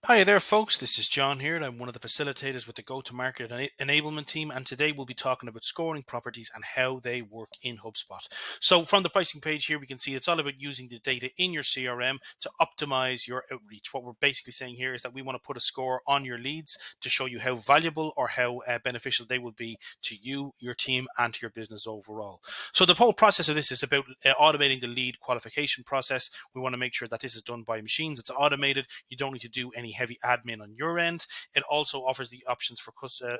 Hi there, folks. This is John here, and I'm one of the facilitators with the Go-to-Market Enablement team. And today we'll be talking about scoring properties and how they work in HubSpot. So, from the pricing page here, we can see it's all about using the data in your CRM to optimize your outreach. What we're basically saying here is that we want to put a score on your leads to show you how valuable or how beneficial they will be to you, your team, and to your business overall. So, the whole process of this is about automating the lead qualification process. We want to make sure that this is done by machines. It's automated. You don't need to do any heavy admin on your end. It also offers the options for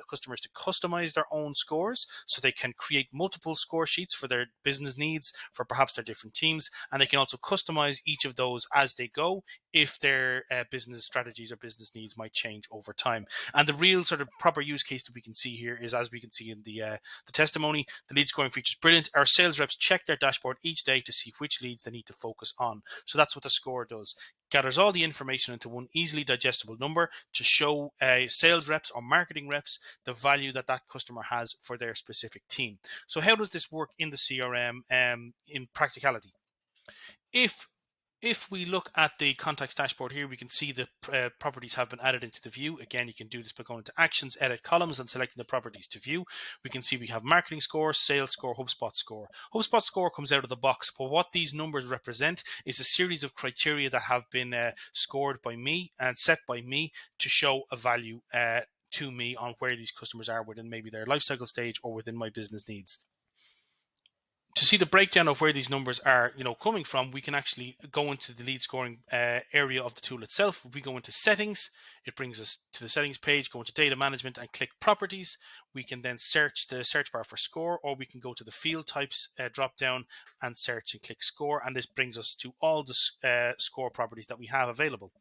customers to customize their own scores, so they can create multiple score sheets for their business needs, for perhaps their different teams, and they can also customize each of those as they go if their business strategies or business needs might change over time. And the real sort of proper use case that we can see here is, as we can see in the testimony, the lead scoring feature is brilliant. Our sales reps check their dashboard each day to see which leads they need to focus on. So that's what the score does. Gathers all the information into one easily digestible number to show sales reps or marketing reps the value that that customer has for their specific team. So how does this work in the CRM in practicality? If we look at the contacts dashboard here, we can see the properties have been added into the view. Again, you can do this by going to Actions, Edit Columns, and selecting the properties to view. We can see we have Marketing Score, Sales Score, HubSpot Score. HubSpot Score comes out of the box, but what these numbers represent is a series of criteria that have been scored by me and set by me to show a value to me on where these customers are within maybe their life cycle stage or within my business needs. To see the breakdown of where these numbers are, coming from, we can actually go into the lead scoring area of the tool itself. If we go into settings, it brings us to the settings page, go into data management and click properties. We can then search the search bar for score, or we can go to the field types drop down and search and click score. And this brings us to all the score properties that we have available.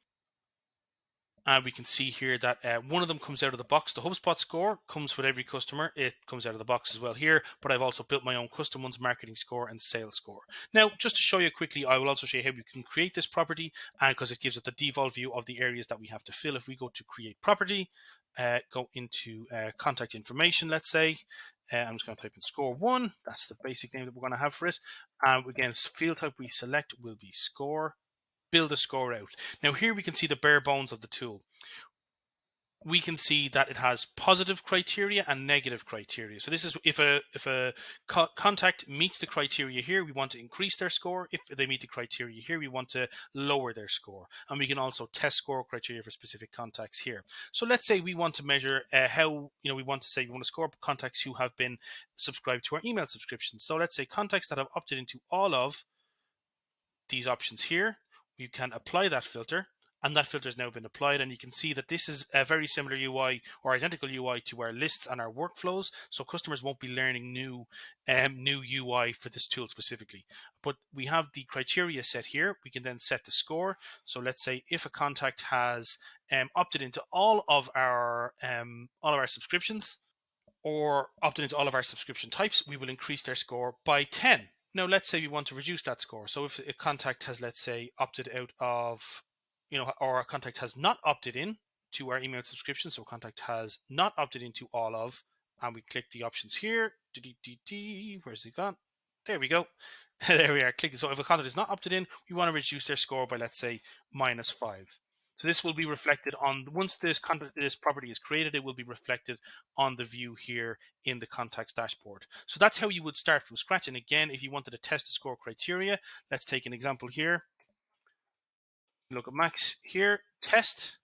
And we can see here that one of them comes out of the box. The HubSpot score comes with every customer. It comes out of the box as well here, but I've also built my own custom ones, marketing score and sales score. Now, just to show you quickly, I will also show you how you can create this property, and because it gives us the default view of the areas that we have to fill. If we go to create property, go into contact information, let's say, I'm just going to type in score 1. That's the basic name that we're going to have for it. And again, field type we select will be score. Build a score out. Now here we can see the bare bones of the tool. We can see that it has positive criteria and negative criteria. So this is if a contact meets the criteria here, we want to increase their score. If they meet the criteria here, we want to lower their score. And we can also test score criteria for specific contacts here. So let's say we want to measure how, we want to score contacts who have been subscribed to our email subscriptions. So let's say contacts that have opted into all of these options here. You can apply that filter, and that filter has now been applied, and you can see that this is a very similar UI or identical UI to our lists and our workflows, so customers won't be learning new UI for this tool specifically. But we have the criteria set here. We can then set the score. So let's say if a contact has opted into all of our subscriptions, or opted into all of our subscription types, we will increase their score by 10. Now, let's say we want to reduce that score. So if a contact has, let's say, opted out of, or a contact has not opted in to our email subscription, so a contact has not opted into all of, and we click the options here. Where's it gone? There we go. There we are. Click it. So if a contact is not opted in, we want to reduce their score by, let's say, -5. So this will be reflected on, once this property is created, it will be reflected on the view here in the contacts dashboard. So that's how you would start from scratch. And again, if you wanted to test the score criteria, let's take an example here. Look at Max here, test.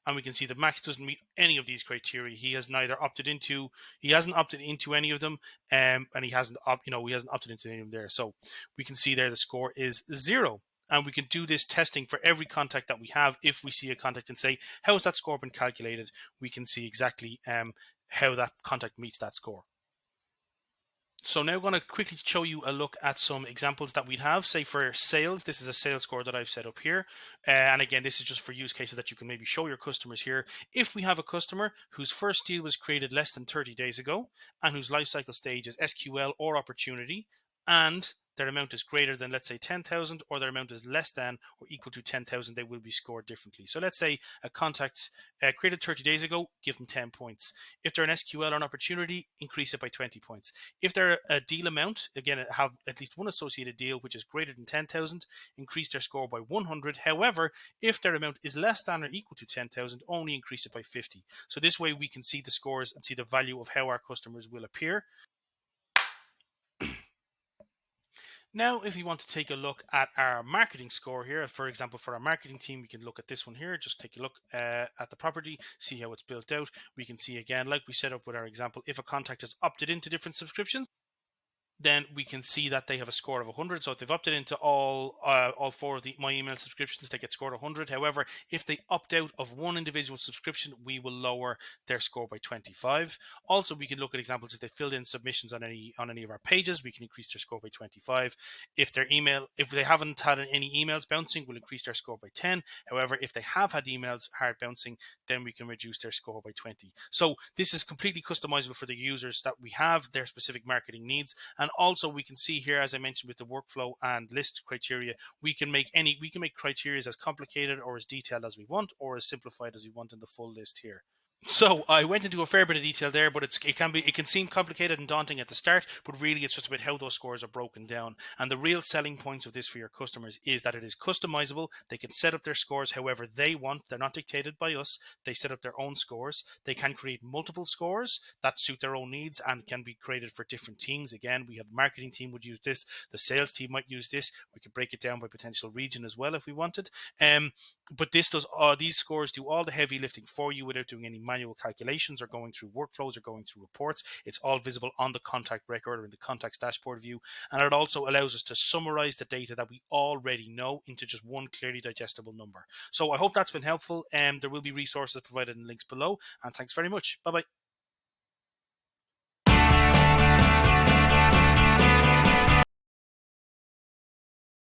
And we can see that Max doesn't meet any of these criteria. He has neither opted into, he hasn't opted into any of them, and he hasn't opted into any of them there. So we can see there the score is 0. And we can do this testing for every contact that we have. If we see a contact and say, how has that score been calculated? We can see exactly how that contact meets that score. So now I'm going to quickly show you a look at some examples that we'd have. Say for sales, this is a sales score that I've set up here. And again, this is just for use cases that you can maybe show your customers here. If we have a customer whose first deal was created less than 30 days ago and whose lifecycle stage is SQL or opportunity, and their amount is greater than, let's say, 10,000, or their amount is less than or equal to 10,000, they will be scored differently. So let's say a contact created 30 days ago, give them 10 points. If they're an SQL or an opportunity, increase it by 20 points. If they're a deal amount, again, have at least one associated deal which is greater than 10,000, increase their score by 100. However, if their amount is less than or equal to 10,000, only increase it by 50. So this way we can see the scores and see the value of how our customers will appear. Now, if we want to take a look at our marketing score here, for example, for our marketing team, we can look at this one here. Just take a look at the property, see how it's built out. We can see again, like we set up with our example, if a contact has opted into different subscriptions, then we can see that they have a score of 100. So if they've opted into all four of my email subscriptions, they get scored 100. However, if they opt out of one individual subscription, we will lower their score by 25. Also, we can look at examples if they filled in submissions on any of our pages, we can increase their score by 25. If they haven't had any emails bouncing, we'll increase their score by 10. However, if they have had emails hard bouncing, then we can reduce their score by 20. So this is completely customizable for the users that we have, their specific marketing needs. And also we can see here, as I mentioned, with the workflow and list criteria, we can make criteria as complicated or as detailed as we want, or as simplified as we want in the full list here. So I went into a fair bit of detail there, but it can seem complicated and daunting at the start, but really it's just about how those scores are broken down. And the real selling points of this for your customers is that it is customizable. They can set up their scores however they want. They're not dictated by us. They set up their own scores. They can create multiple scores that suit their own needs and can be created for different teams. Again, we have the marketing team would use this. The sales team might use this. We could break it down by potential region as well if we wanted. But these scores do all the heavy lifting for you without doing any manual calculations or going through workflows or going through reports. It's all visible on the contact record or in the contacts dashboard view. And it also allows us to summarize the data that we already know into just one clearly digestible number. So I hope that's been helpful. There will be resources provided in links below. And thanks very much. Bye-bye.